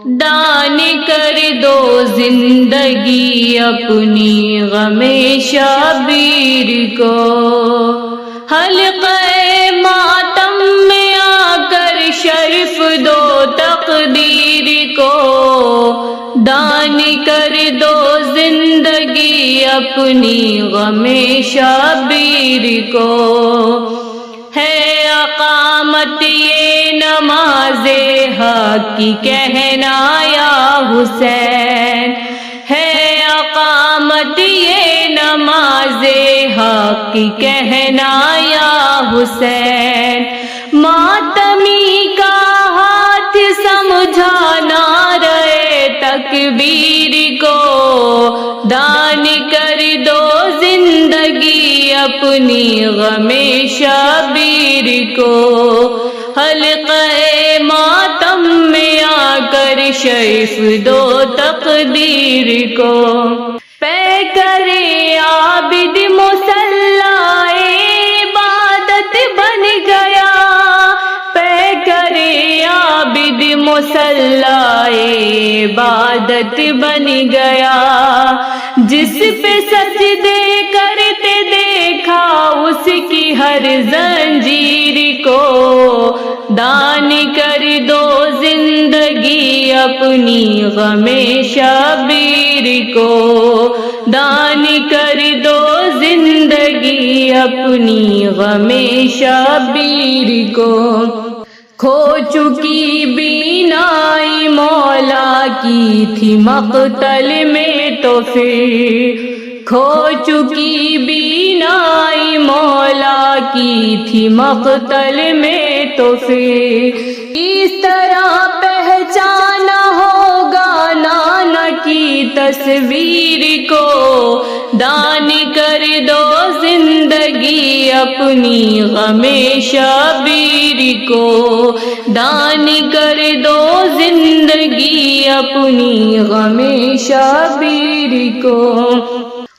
دان کر دو زندگی اپنی غم شبیر کو، حلقہ ماتم میں آ کر شرف دو تقدیر کو، دان کر دو زندگی اپنی غم شبیر کو۔ ہے اقامت یہ نماز حق کی کہنا یا حسین، ہے اقامت یہ نماز حق کی کہنا یا حسین، ماتمی کا ہاتھ سمجھانا رہے تکبیر کو، دان کر دو زندگی اپنی غم شبیر کو، حلقہ ماتم میں آ کر شرف دو تقدیر کو۔ پے کرے عابد مصلی عبادت بن گیا، پے کرے عابد مصلی عبادت بن گیا، جس پہ سجدے کرتے دیکھا اس کی ہر زنجیر کو، دان کر دو زندگی اپنی غم شبیر کو، دان کر دو زندگی اپنی غم شبیر کو۔ کھو چکی بینائی مولا کی تھی مقتل میں تو پھر، کھو چکی بینائی مولا کی تھی مقتل میں تو پھر، اس طرح پہچانا ہوگا نانا کی تصویر کو، دان کر دو زندگی اپنی غم شبیر کو، دان کر دو زندگی اپنی غم شبیر کو۔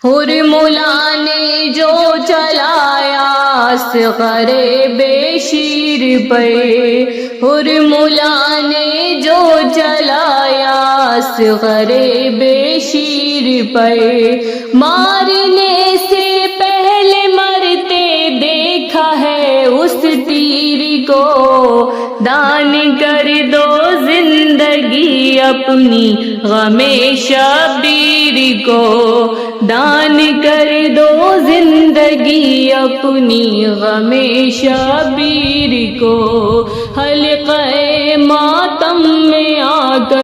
حرملا نے جو چلایا اصغر بے شیر پہ، حرملا نے جو چلایا اصغر بے شیر پہ، مارنے سے پہلے مرتے دیکھا ہے اس تیر کو، دان کر دو زندگی اپنی غم شبیر کو، دان کر دو زندگی اپنی غم شبیر کو، حلقہ ماتم میں آ کر